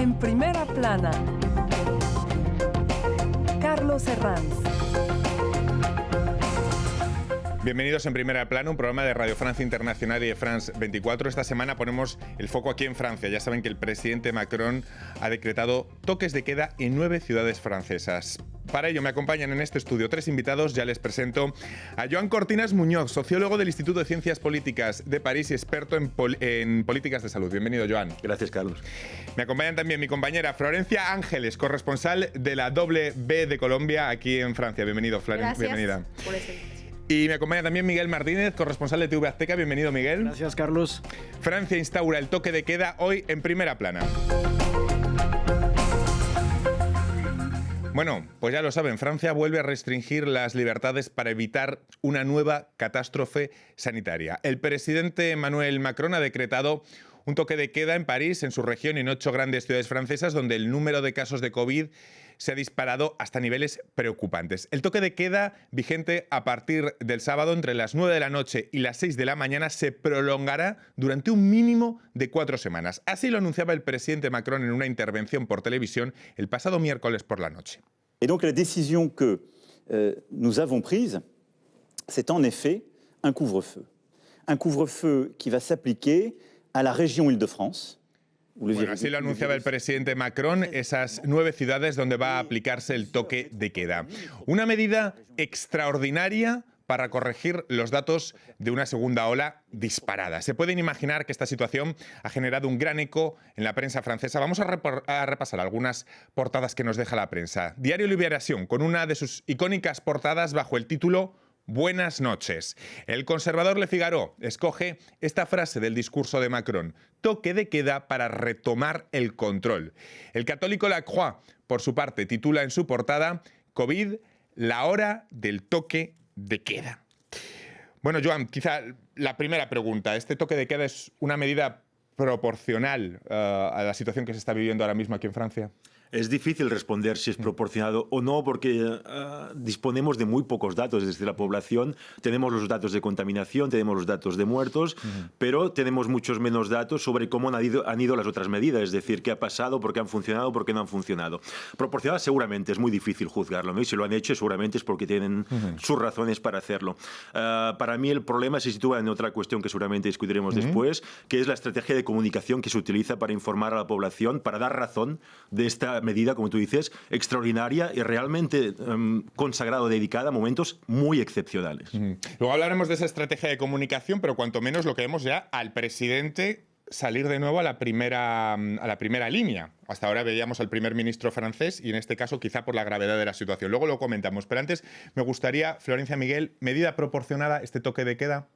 En primera plana, Carlos Herranz. Bienvenidos en Primera Plana, un programa de Radio Francia Internacional y de France 24. Esta semana ponemos el foco aquí en Francia. Ya saben que el presidente Macron ha decretado toques de queda en 9 ciudades francesas. Para ello me acompañan en este estudio 3 invitados. Ya les presento a Joan Cortinas Muñoz, sociólogo del Instituto de Ciencias Políticas de París y experto en políticas de salud. Bienvenido, Joan. Gracias, Carlos. Me acompañan también mi compañera Florencia Ángeles, corresponsal de la WB de Colombia aquí en Francia. Bienvenido, Florencia. Bienvenida. Por eso. Y me acompaña también Miguel Martínez, corresponsal de TV Azteca. Bienvenido, Miguel. Gracias, Carlos. Francia instaura el toque de queda hoy en Primera Plana. Bueno, pues ya lo saben, Francia vuelve a restringir las libertades para evitar una nueva catástrofe sanitaria. El presidente Emmanuel Macron ha decretado un toque de queda en París, en su región y en 8 grandes ciudades francesas, donde el número de casos de COVID se ha disparado hasta niveles preocupantes. El toque de queda, vigente a partir del sábado entre las 9 de la noche y las 6 de la mañana, se prolongará durante un mínimo de 4 semanas. Así lo anunciaba el presidente Macron en una intervención por televisión el pasado miércoles por la noche. Et donc la décision que nous avons prise, c'est en effet un couvre-feu. Un couvre-feu qui va s'appliquer à la région Île-de-France. Bueno, así lo anunciaba el presidente Macron, esas 9 ciudades donde va a aplicarse el toque de queda. Una medida extraordinaria para corregir los datos de una segunda ola disparada. Se pueden imaginar que esta situación ha generado un gran eco en la prensa francesa. Vamos a repasar algunas portadas que nos deja la prensa. Diario Libération, con una de sus icónicas portadas bajo el título Buenas noches. El conservador Le Figaro escoge esta frase del discurso de Macron: toque de queda para retomar el control. El católico La Croix, por su parte, titula en su portada COVID, la hora del toque de queda. Bueno, Joan, quizá la primera pregunta. ¿Este toque de queda es una medida proporcional a la situación que se está viviendo ahora mismo aquí en Francia? Es difícil responder si es proporcionado o no porque disponemos de muy pocos datos desde la población. Tenemos los datos de contaminación, tenemos los datos de muertos, pero tenemos muchos menos datos sobre cómo han ido las otras medidas, es decir, qué ha pasado, por qué han funcionado, por qué no han funcionado. Proporcional seguramente es muy difícil juzgarlo, ¿no? Y si lo han hecho seguramente es porque tienen sus razones para hacerlo. Para mí el problema se sitúa en otra cuestión que seguramente discutiremos después, que es la estrategia de comunicación que se utiliza para informar a la población, para dar razón de esta medida, como tú dices, extraordinaria y realmente consagrada, dedicada a momentos muy excepcionales. Luego hablaremos de esa estrategia de comunicación, pero cuanto menos lo que vemos ya al presidente salir de nuevo a la primera línea. Hasta ahora veíamos al primer ministro francés y en este caso quizá por la gravedad de la situación. Luego lo comentamos, pero antes me gustaría, Florencia, Miguel, ¿medida proporcionada este toque de queda?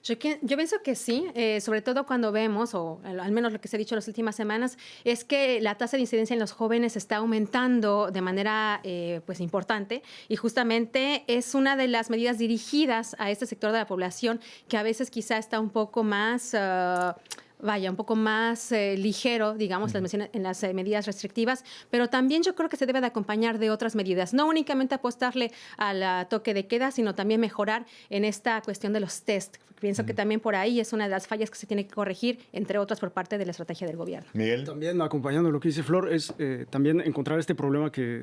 Yo pienso que sí, sobre todo cuando vemos, o al menos lo que se ha dicho en las últimas semanas, es que la tasa de incidencia en los jóvenes está aumentando de manera pues importante y justamente es una de las medidas dirigidas a este sector de la población que a veces quizá está un poco más... un poco más ligero, digamos, en las medidas restrictivas, pero también yo creo que se debe de acompañar de otras medidas. No únicamente apostarle al toque de queda, sino también mejorar en esta cuestión de los test. Pienso que también por ahí es una de las fallas que se tiene que corregir, entre otras por parte de la estrategia del gobierno. Miguel. También acompañando lo que dice Flor, es también encontrar este problema que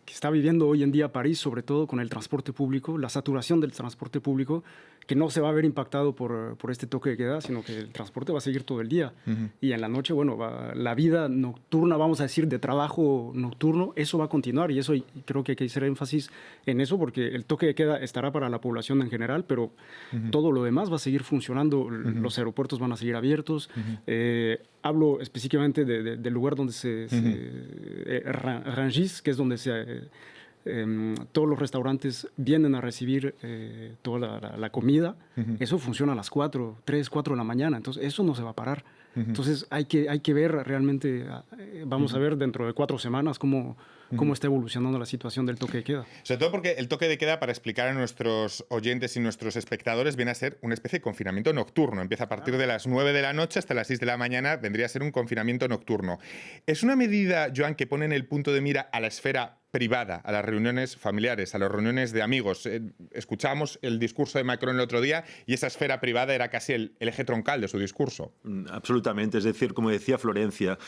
está viviendo hoy en día París, sobre todo con el transporte público, la saturación del transporte público, que no se va a ver impactado por este toque de queda, sino que el transporte va a seguir todo el día. Y en la noche, bueno, la vida nocturna, vamos a decir, de trabajo nocturno, eso va a continuar y eso creo que hay que hacer énfasis en eso porque el toque de queda estará para la población en general, pero todo lo demás va a seguir funcionando, los aeropuertos van a seguir abiertos. Hablo específicamente del lugar donde Rungis, que es donde todos los restaurantes vienen a recibir toda la comida. Eso funciona a las 3, 4 de la mañana, entonces eso no se va a parar. Entonces hay que ver realmente, vamos a ver dentro de 4 semanas cómo está evolucionando la situación del toque de queda. Sobre todo porque el toque de queda, para explicar a nuestros oyentes y nuestros espectadores, viene a ser una especie de confinamiento nocturno. Empieza a partir de las 9 de la noche hasta las 6 de la mañana, vendría a ser un confinamiento nocturno. Es una medida, Joan, que pone en el punto de mira a la esfera privada, a las reuniones familiares, a las reuniones de amigos. Escuchábamos el discurso de Macron el otro día y esa esfera privada era casi el eje troncal de su discurso. Absolutamente. absolutamente. Es decir, como decía Florencia,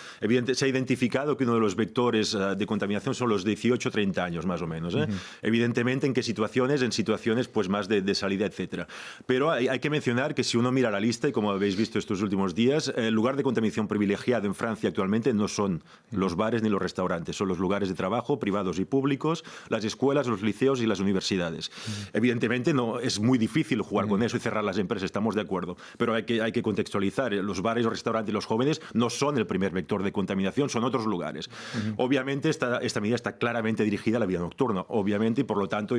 se ha identificado que uno de los vectores de contaminación son los 18-30 años, más o menos. Evidentemente, ¿en qué situaciones? En situaciones pues, más de salida, etcétera. Pero hay que mencionar que si uno mira la lista, y como habéis visto estos últimos días, el lugar de contaminación privilegiado en Francia actualmente no son los bares ni los restaurantes, son los lugares de trabajo privados y públicos, las escuelas, los liceos y las universidades. Evidentemente, no, es muy difícil jugar con eso y cerrar las empresas, estamos de acuerdo, pero hay que contextualizar. Los bares, los restaurantes y los jóvenes no son el primer vector de contaminación, son otros lugares. Obviamente, esta medida está claramente dirigida a la vida nocturna, obviamente, y por lo tanto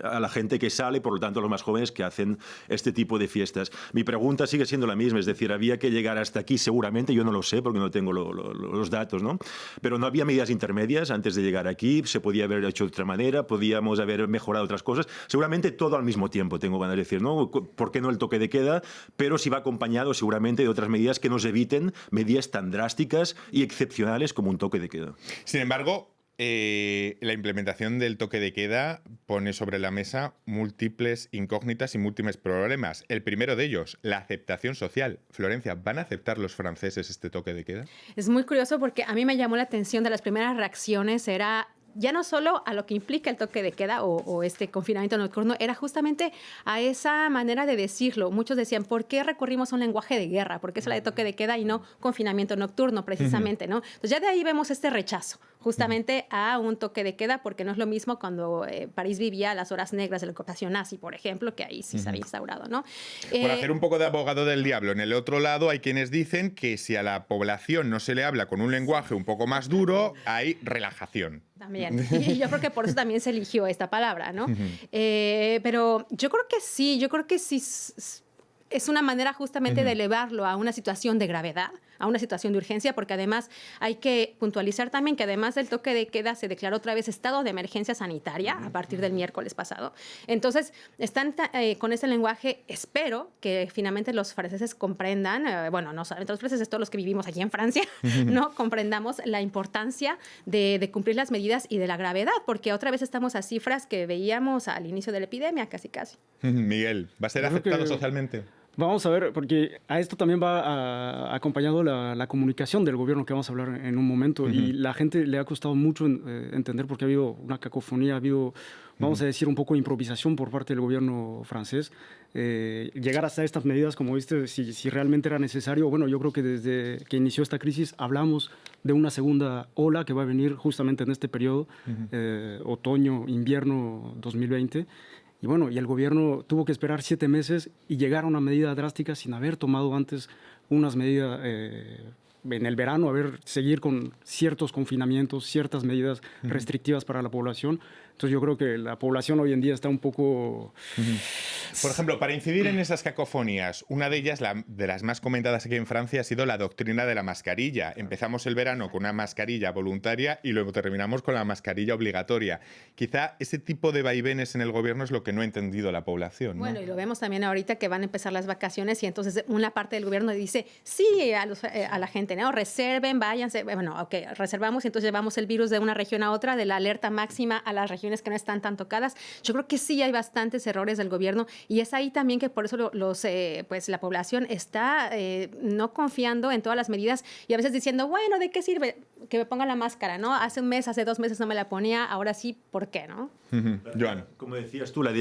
a la gente que sale, por lo tanto a los más jóvenes que hacen este tipo de fiestas. Mi pregunta sigue siendo la misma, es decir, había que llegar hasta aquí seguramente, yo no lo sé porque no tengo los datos, ¿no? Pero no había medidas intermedias antes de llegar aquí, se podía haber hecho de otra manera, podíamos haber mejorado otras cosas, seguramente todo al mismo tiempo, tengo ganas de decir, ¿no? ¿Por qué no el toque de queda? Pero sí va acompañado seguramente de otras medidas que nos eviten medidas tan drásticas y excepcionales como un toque de queda. Sin embargo, la implementación del toque de queda pone sobre la mesa múltiples incógnitas y múltiples problemas. El primero de ellos, la aceptación social. Florencia, ¿van a aceptar los franceses este toque de queda? Es muy curioso porque a mí me llamó la atención de las primeras reacciones, era ya no solo a lo que implica el toque de queda o este confinamiento nocturno, era justamente a esa manera de decirlo. Muchos decían, ¿por qué recurrimos a un lenguaje de guerra? ¿Por qué se la de toque de queda y no confinamiento nocturno, precisamente? ¿No? Entonces ya de ahí vemos este rechazo justamente a un toque de queda, porque no es lo mismo cuando París vivía las horas negras de la ocupación nazi, por ejemplo, que ahí sí se había instaurado, ¿no? Por hacer un poco de abogado del diablo, en el otro lado hay quienes dicen que si a la población no se le habla con un lenguaje un poco más duro, hay relajación. También. Y yo creo que por eso también se eligió esta palabra, ¿no? Pero yo creo que sí es una manera justamente de elevarlo a una situación de gravedad, a una situación de urgencia, porque además hay que puntualizar también que además del toque de queda se declaró otra vez estado de emergencia sanitaria a partir del miércoles pasado. Entonces, están con ese lenguaje, espero que finalmente los franceses comprendan, bueno, no solamente los franceses, todos los que vivimos aquí en Francia, ¿no? Comprendamos la importancia de cumplir las medidas y de la gravedad, porque otra vez estamos a cifras que veíamos al inicio de la epidemia, casi. Miguel, ¿va a ser aceptado socialmente? Vamos a ver, porque a esto también va acompañado la comunicación del gobierno, que vamos a hablar en un momento, y la gente le ha costado mucho entender, porque ha habido una cacofonía, ha habido, vamos a decir, un poco de improvisación por parte del gobierno francés. Llegar hasta estas medidas, como viste, si realmente era necesario. Bueno, yo creo que desde que inició esta crisis hablamos de una segunda ola que va a venir justamente en este periodo, otoño, invierno 2020. Y bueno, y el gobierno tuvo que esperar 7 meses y llegar a una medida drástica sin haber tomado antes unas medidas en el verano, seguir con ciertos confinamientos, ciertas medidas restrictivas para la población. Entonces yo creo que la población hoy en día está un poco... Por ejemplo, para incidir en esas cacofonías, una de ellas, de las más comentadas aquí en Francia, ha sido la doctrina de la mascarilla. Empezamos el verano con una mascarilla voluntaria y luego terminamos con la mascarilla obligatoria. Quizá ese tipo de vaivenes en el gobierno es lo que no ha entendido la población, ¿no? Bueno, y lo vemos también ahorita que van a empezar las vacaciones y entonces una parte del gobierno dice, sí, a la gente, ¿no? Reserven, váyanse. Bueno, ok, reservamos y entonces llevamos el virus de una región a otra, de la alerta máxima a las regiones que no están tan tocadas. Yo creo que sí hay bastantes errores del gobierno y es ahí también que por eso pues la población está no confiando en todas las medidas y a veces diciendo, bueno, ¿de qué sirve que me ponga la máscara, no? Hace 1 mes, hace 2 meses no me la ponía, ahora sí, ¿por qué, no? Joan. Como decías tú, la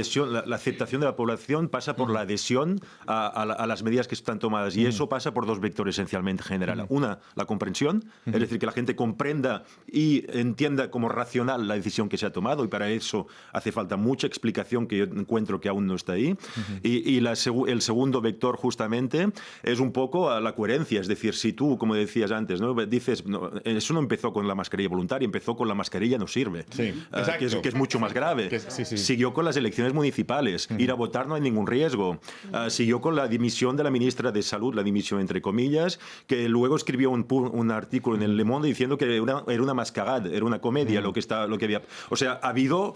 aceptación de la población pasa por la adhesión a las medidas que están tomadas y eso pasa por 2 vectores esencialmente general. Una, la comprensión, es decir, que la gente comprenda y entienda como racional la decisión que se ha tomado y para eso hace falta mucha explicación que yo encuentro que aún no está ahí. Y el segundo vector justamente es un poco la coherencia, es decir, si tú, como decías antes, ¿no? Dices, no, eso no empezó con la mascarilla voluntaria, empezó con la mascarilla no sirve, sí, que es mucho más grave. Sí. Siguió con las elecciones municipales, ir a votar no hay ningún riesgo. Siguió con la dimisión de la ministra de Salud, la dimisión entre comillas, que luego escribió un artículo en el Le Monde diciendo que era una mascarade, era una comedia lo que había. O sea, ha habido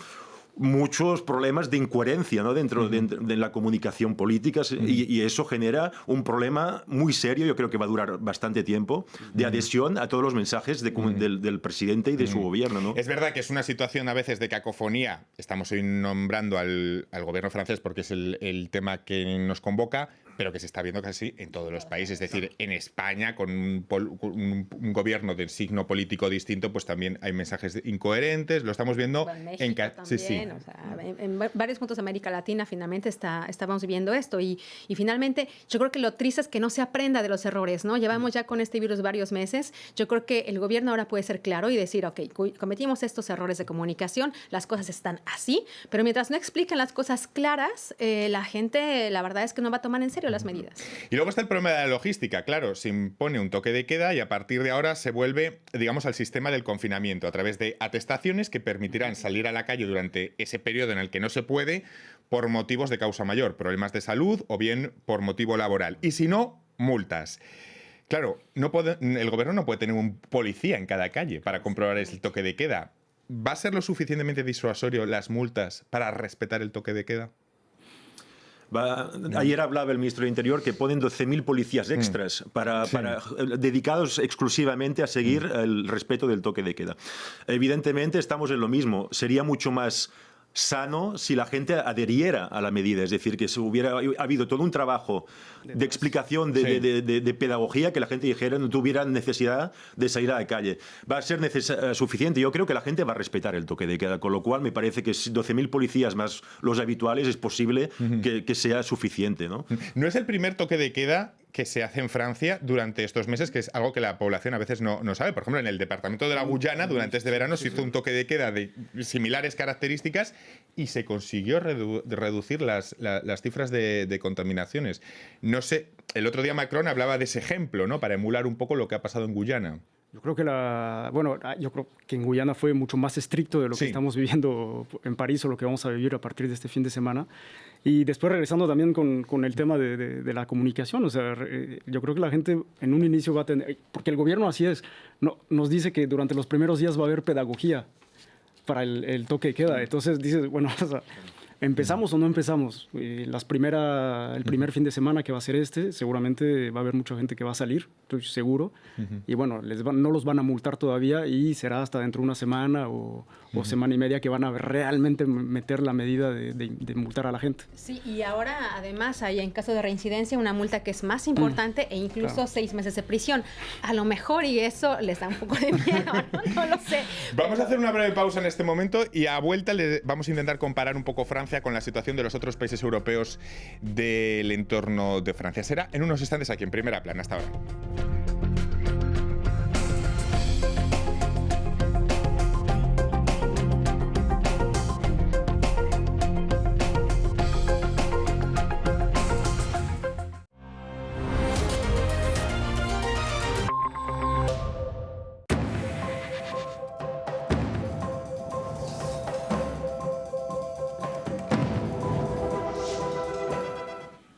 muchos problemas de incoherencia, ¿no? dentro de la comunicación política y eso genera un problema muy serio, yo creo que va a durar bastante tiempo, de adhesión a todos los mensajes del presidente y de su gobierno, ¿no? Es verdad que es una situación a veces de cacofonía. Estamos hoy nombrando al gobierno francés porque es el tema que nos convoca, pero que se está viendo casi en todos los países. Es decir, en España, con un gobierno de signo político distinto, pues también hay mensajes incoherentes. Lo estamos viendo en México en también, sí, sí. O sea, en varios puntos de América Latina finalmente estábamos viviendo esto y finalmente yo creo que lo triste es que no se aprenda de los errores, ¿no? Llevamos ya con este virus varios meses. Yo creo que el gobierno ahora puede ser claro y decir, ok, cometimos estos errores de comunicación, las cosas están así, pero mientras no explican las cosas claras, la gente, la verdad es que no va a tomar en serio las medidas. Y luego está el problema de la logística. Claro, se impone un toque de queda y a partir de ahora se vuelve, digamos, al sistema del confinamiento a través de atestaciones que permitirán salir a la calle durante ese periodo en el que no se puede por motivos de causa mayor, problemas de salud o bien por motivo laboral. Y si no, multas. Claro, el gobierno no puede tener un policía en cada calle para comprobar el toque de queda. ¿Va a ser lo suficientemente disuasorio las multas para respetar el toque de queda? Ayer hablaba el ministro del Interior que ponen 12.000 policías extras dedicados exclusivamente a seguir el respeto del toque de queda. Evidentemente estamos en lo mismo. Sería mucho más sano si la gente adheriera a la medida, es decir, que se hubiera habido todo un trabajo de explicación, de pedagogía, que la gente dijera no tuviera necesidad de salir a la calle. Va a ser suficiente. Yo creo que la gente va a respetar el toque de queda, con lo cual me parece que 12.000 policías más los habituales es posible que sea suficiente, ¿no? No es el primer toque de queda que se hace en Francia durante estos meses, que es algo que la población a veces no sabe. Por ejemplo, en el departamento de la Guyana, durante este verano, se hizo un toque de queda de similares características y se consiguió reducir las cifras de contaminaciones. No sé, el otro día Macron hablaba de ese ejemplo, ¿no?, para emular un poco lo que ha pasado en Guyana. Yo creo que yo creo que en Guyana fue mucho más estricto de lo que estamos viviendo en París o lo que vamos a vivir a partir de este fin de semana. Y después regresando también con el tema de la comunicación, o sea, yo creo que la gente en un inicio va a tener, porque el gobierno así es, nos dice que durante los primeros días va a haber pedagogía para el toque de queda. Entonces dices, bueno, o sea, ¿empezamos o no empezamos? El primer fin de semana que va a ser seguramente va a haber mucha gente que va a salir, estoy seguro. Y bueno, no los van a multar todavía y será hasta dentro de una semana o semana y media que van a realmente meter la medida de multar a la gente. Sí, y ahora además hay en caso de reincidencia una multa que es más importante e incluso 6 meses de prisión. A lo mejor y eso les da un poco de miedo, no lo sé. Vamos a hacer una breve pausa en este momento y a vuelta vamos a intentar comparar un poco Francia con la situación de los otros países europeos del entorno de Francia. Será en unos instantes aquí en Primera Plana. Hasta ahora.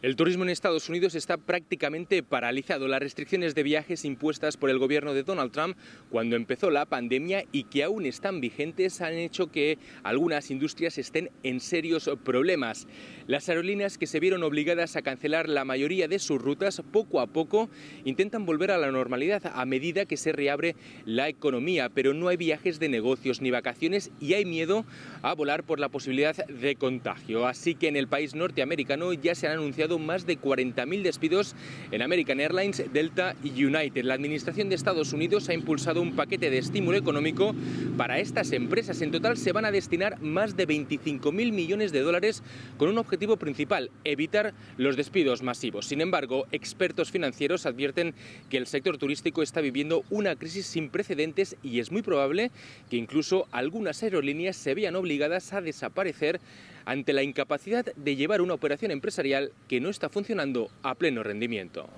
El turismo en Estados Unidos está prácticamente paralizado. Las restricciones de viajes impuestas por el gobierno de Donald Trump cuando empezó la pandemia y que aún están vigentes han hecho que algunas industrias estén en serios problemas. Las aerolíneas, que se vieron obligadas a cancelar la mayoría de sus rutas, poco a poco intentan volver a la normalidad a medida que se reabre la economía, pero no hay viajes de negocios ni vacaciones y hay miedo a volar por la posibilidad de contagio. Así que en el país norteamericano ya se han anunciado más de 40.000 despidos en American Airlines, Delta y United. La Administración de Estados Unidos ha impulsado un paquete de estímulo económico para estas empresas. En total se van a destinar más de 25.000 millones de dólares con un objetivo principal: evitar los despidos masivos. Sin embargo, expertos financieros advierten que el sector turístico está viviendo una crisis sin precedentes y es muy probable que incluso algunas aerolíneas se vean obligadas a desaparecer ante la incapacidad de llevar una operación empresarial que no está funcionando a pleno rendimiento.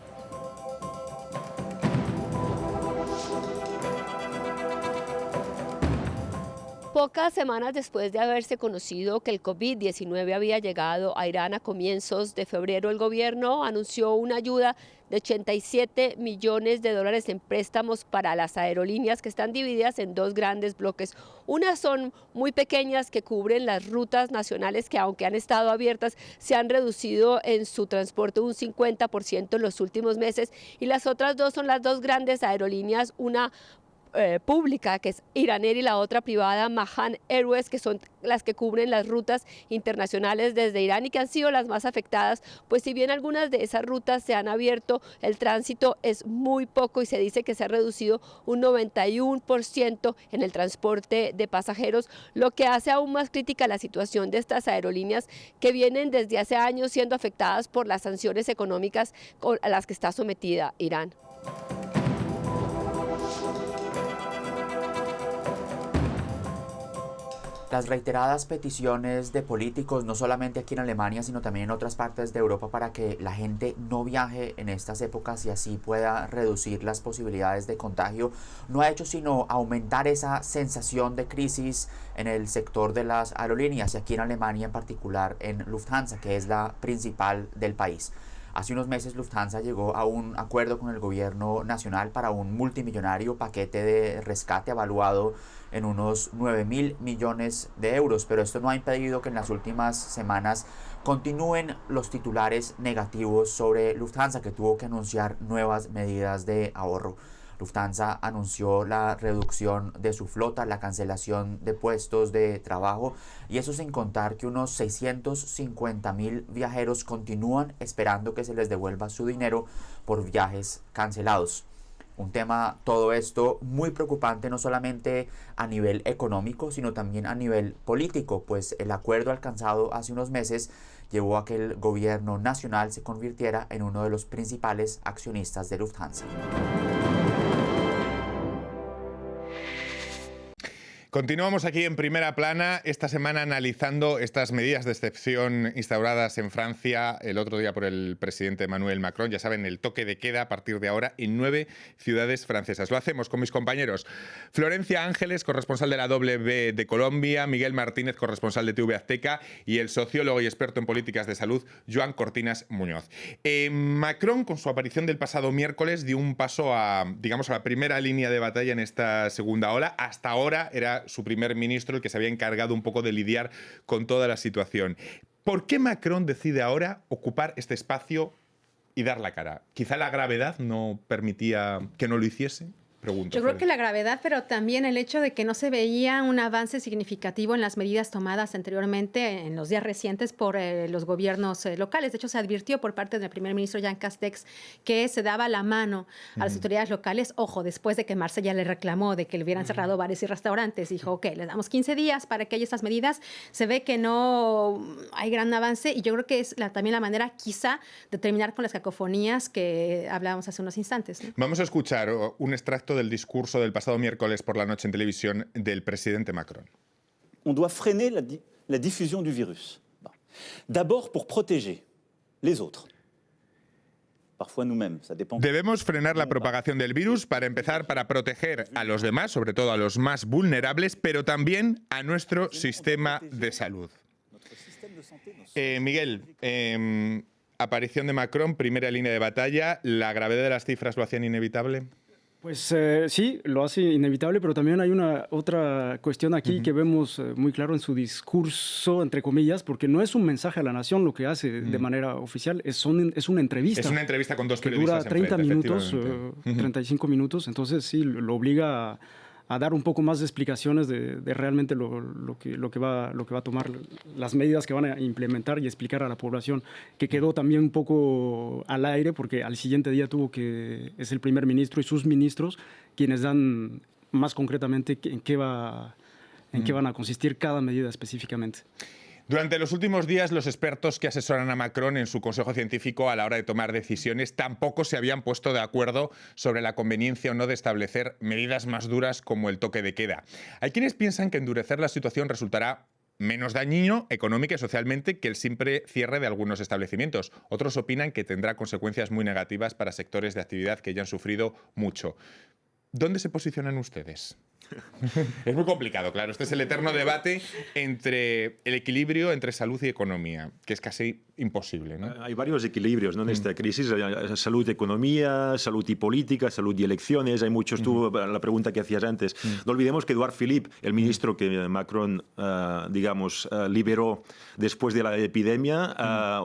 Pocas semanas después de haberse conocido que el COVID-19 había llegado a Irán a comienzos de febrero, el gobierno anunció una ayuda de 87 millones de dólares en préstamos para las aerolíneas, que están divididas en dos grandes bloques. Unas son muy pequeñas, que cubren las rutas nacionales que, aunque han estado abiertas, se han reducido en su transporte un 50% en los últimos meses, y las otras dos son las dos grandes aerolíneas, una pública, que es Iran Air, y la otra privada, Mahan Airways, que son las que cubren las rutas internacionales desde Irán y que han sido las más afectadas, pues si bien algunas de esas rutas se han abierto, el tránsito es muy poco y se dice que se ha reducido un 91% en el transporte de pasajeros, lo que hace aún más crítica la situación de estas aerolíneas que vienen desde hace años siendo afectadas por las sanciones económicas a las que está sometida Irán. Las reiteradas peticiones de políticos, no solamente aquí en Alemania, sino también en otras partes de Europa, para que la gente no viaje en estas épocas y así pueda reducir las posibilidades de contagio, no ha hecho sino aumentar esa sensación de crisis en el sector de las aerolíneas, y aquí en Alemania en particular en Lufthansa, que es la principal del país. Hace unos meses Lufthansa llegó a un acuerdo con el gobierno nacional para un multimillonario paquete de rescate evaluado en unos 9.000 millones de euros, pero esto no ha impedido que en las últimas semanas continúen los titulares negativos sobre Lufthansa, que tuvo que anunciar nuevas medidas de ahorro. Lufthansa anunció la reducción de su flota, la cancelación de puestos de trabajo, y eso sin contar que unos 650.000 viajeros continúan esperando que se les devuelva su dinero por viajes cancelados. Un tema, todo esto, muy preocupante no solamente a nivel económico, sino también a nivel político, pues el acuerdo alcanzado hace unos meses llevó a que el gobierno nacional se convirtiera en uno de los principales accionistas de Lufthansa. Continuamos aquí en Primera Plana, esta semana analizando estas medidas de excepción instauradas en Francia el otro día por el presidente Emmanuel Macron. Ya saben, el toque de queda a partir de ahora en 9 ciudades francesas. Lo hacemos con mis compañeros Florencia Ángeles, corresponsal de la W de Colombia, Miguel Martínez, corresponsal de TV Azteca, y el sociólogo y experto en políticas de salud, Joan Cortinas Muñoz. Macron, con su aparición del pasado miércoles, dio un paso a la primera línea de batalla en esta segunda ola. Hasta ahora era su primer ministro el que se había encargado un poco de lidiar con toda la situación. ¿Por qué Macron decide ahora ocupar este espacio y dar la cara? ¿Quizá la gravedad no permitía que no lo hiciese? Pregunto. Yo creo que la gravedad, pero también el hecho de que no se veía un avance significativo en las medidas tomadas anteriormente en los días recientes por los gobiernos locales. De hecho, se advirtió por parte del primer ministro Jean Castex que se daba la mano a las autoridades locales. Ojo, después de que Marsella le reclamó de que le hubieran cerrado bares y restaurantes, dijo, ok, les damos 15 días para que haya estas medidas. Se ve que no hay gran avance y yo creo que es también la manera quizá de terminar con las cacofonías que hablábamos hace unos instantes, ¿no? Vamos a escuchar un extracto del discurso del pasado miércoles por la noche en televisión del presidente Macron. On doit freiner la diffusion du virus. D'abord pour protéger les autres. Parfois nous-mêmes, ça dépend. Debemos frenar la propagación del virus para empezar, para proteger a los demás, sobre todo a los más vulnerables, pero también a nuestro sistema de salud. Miguel, aparición de Macron, primera línea de batalla. ¿La gravedad de las cifras lo hacían inevitable? Pues sí, lo hace inevitable, pero también hay una otra cuestión aquí que vemos muy claro en su discurso, entre comillas, porque no es un mensaje a la nación lo que hace de manera oficial, es una entrevista. Es una entrevista con dos que periodistas dura 30 minutos, 35 minutos, entonces sí, lo obliga a dar un poco más de explicaciones de realmente lo que va a tomar, las medidas que van a implementar y explicar a la población, que quedó también un poco al aire porque al siguiente día es el primer ministro y sus ministros quienes dan más concretamente en qué van a consistir cada medida específicamente. Durante los últimos días, los expertos que asesoran a Macron en su consejo científico a la hora de tomar decisiones tampoco se habían puesto de acuerdo sobre la conveniencia o no de establecer medidas más duras como el toque de queda. Hay quienes piensan que endurecer la situación resultará menos dañino económica y socialmente que el simple cierre de algunos establecimientos. Otros opinan que tendrá consecuencias muy negativas para sectores de actividad que ya han sufrido mucho. ¿Dónde se posicionan ustedes? Es muy complicado, claro. Este es el eterno debate entre el equilibrio entre salud y economía, que es casi imposible, ¿no? Hay varios equilibrios, ¿no? En esta crisis. Hay salud y economía, salud y política, salud y elecciones. Hay muchos. Tú, la pregunta que hacías antes. No olvidemos que Édouard Philippe, el ministro que Macron, digamos, liberó después de la epidemia,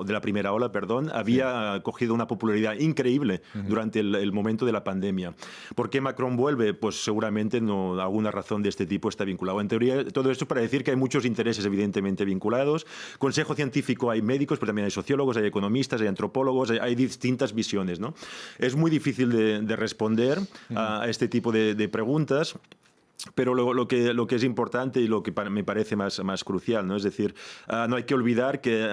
de la primera ola, perdón, había cogido una popularidad increíble durante el momento de la pandemia. ¿Por qué Macron vuelve? Pues seguramente no, alguna razón de este tipo está vinculado. En teoría, todo esto es para decir que hay muchos intereses evidentemente vinculados. Consejo científico hay médicos, pero también hay sociólogos, hay economistas, hay antropólogos, hay distintas visiones, ¿no? Es muy difícil de responder a este tipo de preguntas. Pero lo que es importante y lo que me parece más crucial, ¿no? Es decir, no hay que olvidar que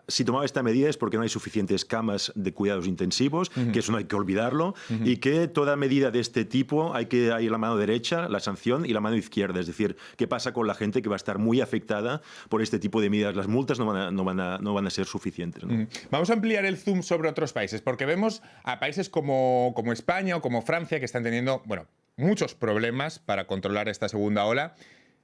si tomaba esta medida es porque no hay suficientes camas de cuidados intensivos, que eso no hay que olvidarlo, y que toda medida de este tipo hay la mano derecha, la sanción, y la mano izquierda. Es decir, ¿qué pasa con la gente que va a estar muy afectada por este tipo de medidas? Las multas no van a ser suficientes, ¿no? Vamos a ampliar el zoom sobre otros países, porque vemos a países como España o como Francia que están teniendo, bueno, muchos problemas para controlar esta segunda ola.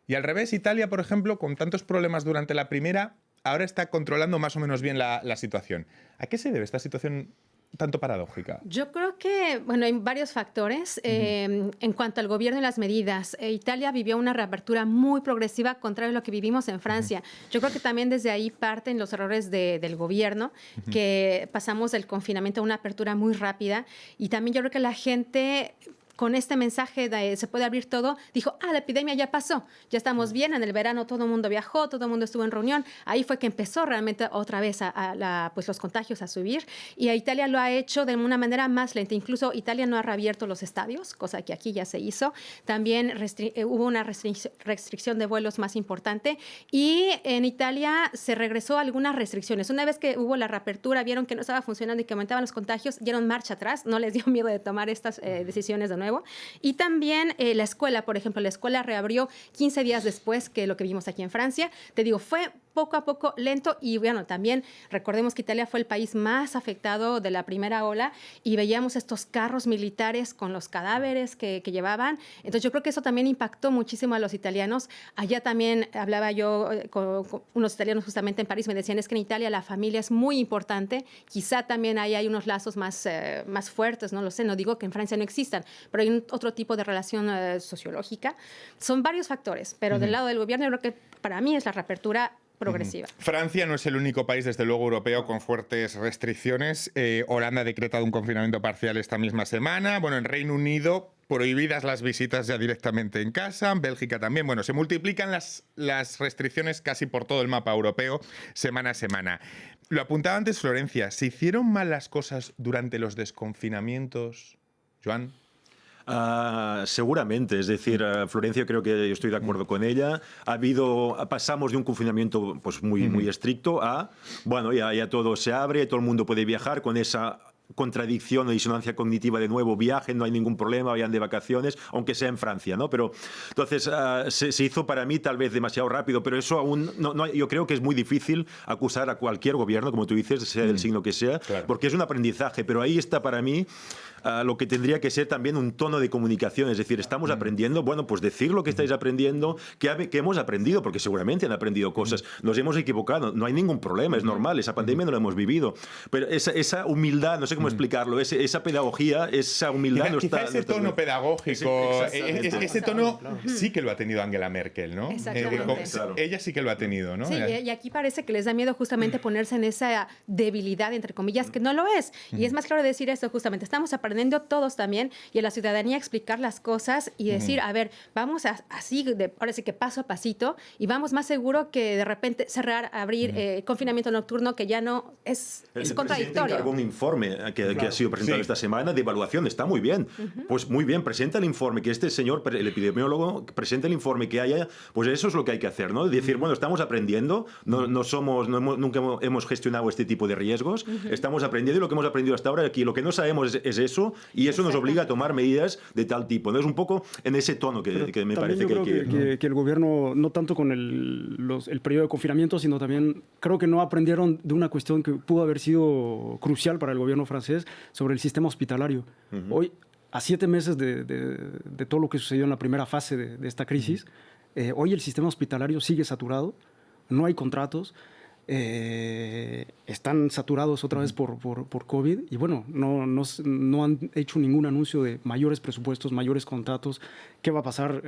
Y al revés, Italia, por ejemplo, con tantos problemas durante la primera, ahora está controlando más o menos bien la situación. ¿A qué se debe esta situación tanto paradójica? Yo creo que, bueno, hay varios factores. En cuanto al gobierno y las medidas, Italia vivió una reapertura muy progresiva, contrario a lo que vivimos en Francia. Yo creo que también desde ahí parten los errores del gobierno, que pasamos del confinamiento a una apertura muy rápida. Y también yo creo que la gente, con este mensaje de se puede abrir todo, dijo, la epidemia ya pasó, ya estamos bien, en el verano todo el mundo viajó, todo el mundo estuvo en reunión, ahí fue que empezó realmente otra vez pues los contagios a subir, y a Italia lo ha hecho de una manera más lenta. Incluso Italia no ha reabierto los estadios, cosa que aquí ya se hizo. También hubo una restricción de vuelos más importante, y en Italia se regresó a algunas restricciones. Una vez que hubo la reapertura, vieron que no estaba funcionando y que aumentaban los contagios, dieron marcha atrás, no les dio miedo de tomar estas decisiones de nuevo. Y también la escuela, por ejemplo, la escuela reabrió 15 días después que lo que vimos aquí en Francia. Te digo, fue poco a poco lento, y bueno, también recordemos que Italia fue el país más afectado de la primera ola, y veíamos estos carros militares con los cadáveres que llevaban. Entonces yo creo que eso también impactó muchísimo a los italianos. Allá también hablaba yo con unos italianos justamente en París, me decían, es que en Italia la familia es muy importante, quizá también ahí hay unos lazos más fuertes, no lo sé, no digo que en Francia no existan, pero hay otro tipo de relación sociológica. Son varios factores, pero del lado del gobierno yo creo que para mí es la reapertura progresiva. Francia no es el único país, desde luego, europeo con fuertes restricciones. Holanda ha decretado un confinamiento parcial esta misma semana. Bueno, en Reino Unido, prohibidas las visitas ya directamente en casa. Bélgica también. Bueno, se multiplican las restricciones casi por todo el mapa europeo, semana a semana. Lo apuntaba antes Florencia. ¿Se hicieron mal las cosas durante los desconfinamientos, Joan? Seguramente, es decir, Florencia, creo que yo estoy de acuerdo con ella. Pasamos de un confinamiento pues muy estricto a, bueno, ya todo se abre, todo el mundo puede viajar con esa contradicción o disonancia cognitiva de nuevo, viajen, no hay ningún problema, vayan de vacaciones, aunque sea en Francia, ¿no? Pero entonces se hizo para mí tal vez demasiado rápido, pero eso aún yo creo que es muy difícil acusar a cualquier gobierno, como tú dices, sea del signo que sea, claro, porque es un aprendizaje, pero ahí está para mí lo que tendría que ser también un tono de comunicación, es decir, estamos aprendiendo, bueno, pues decir lo que estáis aprendiendo, que hemos aprendido, porque seguramente han aprendido cosas, nos hemos equivocado, no hay ningún problema, es normal, esa pandemia no la hemos vivido, pero esa humildad, no sé cómo explicarlo, esa pedagogía, esa humildad quizá ese tono pedagógico, ese tono sí que lo ha tenido Angela Merkel, ¿no? Ella sí que lo ha tenido, ¿no? Sí, y aquí parece que les da miedo justamente ponerse en esa debilidad, entre comillas, que no lo es. Y es más claro decir esto, justamente, estamos aprendiendo todos también, y a la ciudadanía explicar las cosas y decir, a ver, vamos así, ahora sí que paso a pasito, y vamos más seguro que de repente cerrar, abrir, confinamiento nocturno, que ya no es contradictorio. Encargó un informe que ha sido presentado esta semana de evaluación, está muy bien. Pues muy bien, presenta el informe, que este señor, el epidemiólogo, presenta el informe que haya, pues eso es lo que hay que hacer, ¿no? Decir, bueno, estamos aprendiendo, nunca hemos gestionado este tipo de riesgos, estamos aprendiendo, y lo que hemos aprendido hasta ahora aquí, lo que no sabemos es eso, y eso nos obliga a tomar medidas de tal tipo, ¿no? Es un poco en ese tono que me parece que hay que... que el gobierno, no tanto con el periodo de confinamiento, sino también creo que no aprendieron de una cuestión que pudo haber sido crucial para el gobierno francés sobre el sistema hospitalario. Hoy a 7 meses de todo lo que sucedió en la primera fase de esta crisis, hoy el sistema hospitalario sigue saturado, no hay contratos, están saturados otra vez por COVID y bueno, no han hecho ningún anuncio de mayores presupuestos, mayores contratos. ¿Qué va a pasar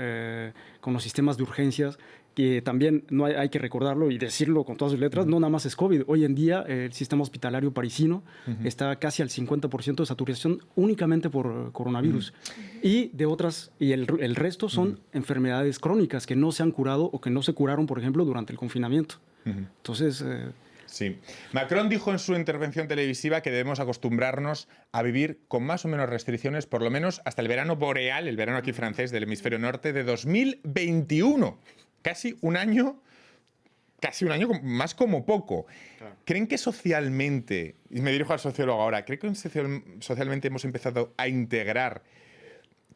con los sistemas de urgencias? Que también no hay que recordarlo y decirlo con todas sus letras, no nada más es COVID. Hoy en día el sistema hospitalario parisino está casi al 50% de saturación únicamente por coronavirus. Y el resto son enfermedades crónicas que no se han curado o que no se curaron, por ejemplo, durante el confinamiento. Entonces... Sí. Macron dijo en su intervención televisiva que debemos acostumbrarnos a vivir con más o menos restricciones, por lo menos hasta el verano boreal, el verano aquí francés del hemisferio norte de 2021. Casi un año más como poco. Claro. ¿Creen que socialmente, y me dirijo al sociólogo ahora, ¿creen que socialmente hemos empezado a integrar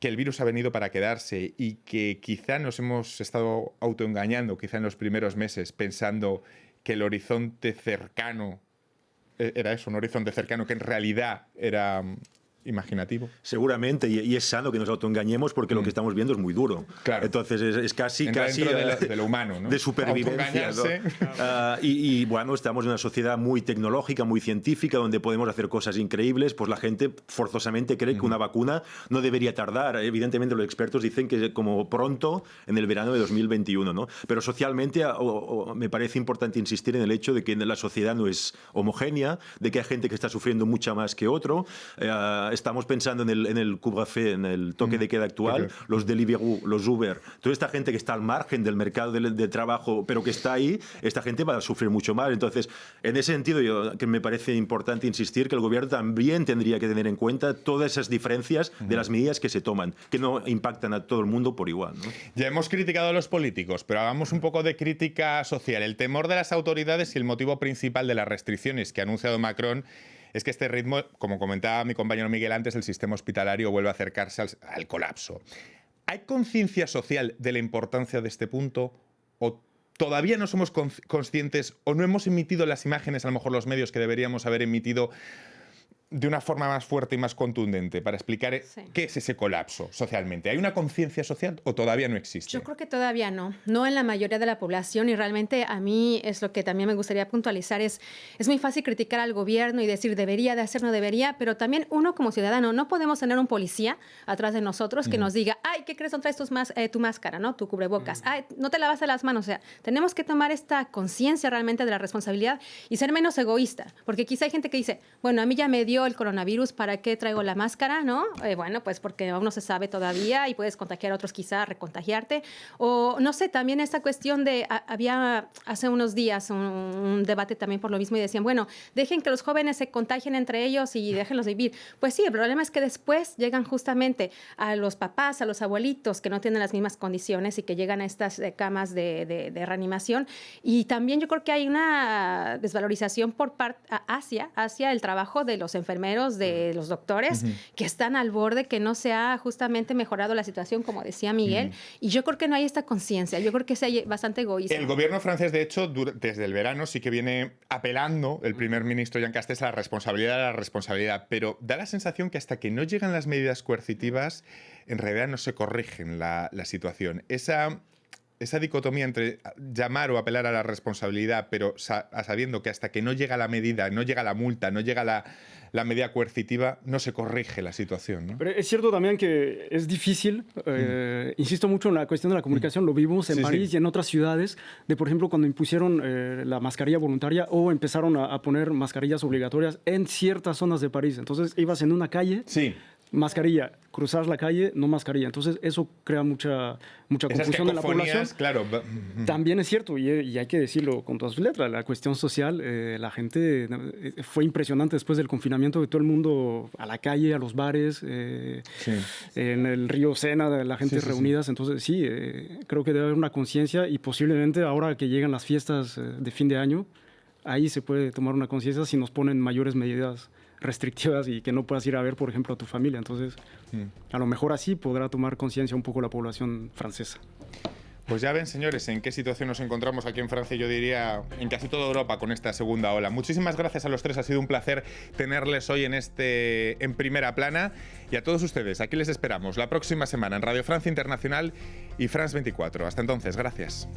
que el virus ha venido para quedarse y que quizá nos hemos estado autoengañando, quizá en los primeros meses, pensando que el horizonte cercano era eso, un horizonte cercano que en realidad era imaginativo? Seguramente, y es sano que nos autoengañemos porque lo que estamos viendo es muy duro. Claro. Entonces es casi de lo humano, ¿no? De supervivencia, ¿no? Y bueno, estamos en una sociedad muy tecnológica, muy científica, donde podemos hacer cosas increíbles. Pues la gente forzosamente cree que una vacuna no debería tardar. Evidentemente los expertos dicen que como pronto en el verano de 2021, ¿no? Pero socialmente me parece importante insistir en el hecho de que la sociedad no es homogénea, de que hay gente que está sufriendo mucha más que otro. Estamos pensando en el couvre-feu, en el toque de queda actual, los Deliveroo, los Uber, toda esta gente que está al margen del mercado de trabajo, pero que está ahí, esta gente va a sufrir mucho más. Entonces, en ese sentido, que me parece importante insistir que el gobierno también tendría que tener en cuenta todas esas diferencias de las medidas que se toman, que no impactan a todo el mundo por igual, ¿no? Ya hemos criticado a los políticos, pero hagamos un poco de crítica social. El temor de las autoridades y el motivo principal de las restricciones que ha anunciado Macron es que este ritmo, como comentaba mi compañero Miguel antes, el sistema hospitalario vuelve a acercarse al colapso. ¿Hay conciencia social de la importancia de este punto? ¿O todavía no somos conscientes o no hemos emitido las imágenes, a lo mejor los medios que deberíamos haber emitido de una forma más fuerte y más contundente para explicar qué es ese colapso socialmente? ¿Hay una conciencia social o todavía no existe? Yo creo que todavía no en la mayoría de la población, y realmente a mí es lo que también me gustaría puntualizar, es muy fácil criticar al gobierno y decir debería de hacer, no debería, pero también uno como ciudadano no podemos tener un policía atrás de nosotros que nos diga, ay, ¿qué crees? No traes tu máscara, ¿no? Tu cubrebocas, ay, no te lavas las manos. O sea, tenemos que tomar esta conciencia realmente de la responsabilidad y ser menos egoísta, porque quizá hay gente que dice, bueno, a mí ya me dio el coronavirus, ¿para qué traigo la máscara? ¿No? Bueno, pues porque aún no se sabe todavía y puedes contagiar a otros, quizá recontagiarte. O no sé, también esta cuestión de, había hace unos días un debate también por lo mismo y decían, bueno, dejen que los jóvenes se contagien entre ellos y déjenlos vivir. Pues sí, el problema es que después llegan justamente a los papás, a los abuelitos que no tienen las mismas condiciones y que llegan a estas camas de reanimación. Y también yo creo que hay una desvalorización por parte hacia el trabajo de los enfermeros, de los doctores, que están al borde, que no se ha justamente mejorado la situación, como decía Miguel, y yo creo que no hay esta conciencia, yo creo que hay bastante egoísmo. El gobierno francés, de hecho, desde el verano sí que viene apelando el primer ministro Jean Castex a la responsabilidad, pero da la sensación que hasta que no llegan las medidas coercitivas, en realidad no se corrigen la situación. Esa dicotomía entre llamar o apelar a la responsabilidad, pero sabiendo que hasta que no llega la medida, no llega la multa, no llega la medida coercitiva, no se corrige la situación, ¿no? Pero es cierto también que es difícil, insisto mucho en la cuestión de la comunicación, lo vimos en París y en otras ciudades, de por ejemplo cuando impusieron la mascarilla voluntaria o empezaron a poner mascarillas obligatorias en ciertas zonas de París. Entonces ibas en una calle... mascarilla, cruzar la calle, no mascarilla. Entonces eso crea mucha confusión en la población. Claro. También es cierto, y hay que decirlo con todas sus letras, la cuestión social, la gente, fue impresionante después del confinamiento de todo el mundo a la calle, a los bares, en el río Sena, la gente reunidas. Entonces creo que debe haber una conciencia y posiblemente ahora que llegan las fiestas de fin de año, ahí se puede tomar una conciencia si nos ponen mayores medidas restrictivas y que no puedas ir a ver, por ejemplo, a tu familia. Entonces, a lo mejor así podrá tomar conciencia un poco la población francesa. Pues ya ven, señores, en qué situación nos encontramos aquí en Francia, yo diría en casi toda Europa con esta segunda ola. Muchísimas gracias a los tres, ha sido un placer tenerles hoy en Primera Plana. Y a todos ustedes, aquí les esperamos la próxima semana en Radio Francia Internacional y France 24. Hasta entonces, gracias.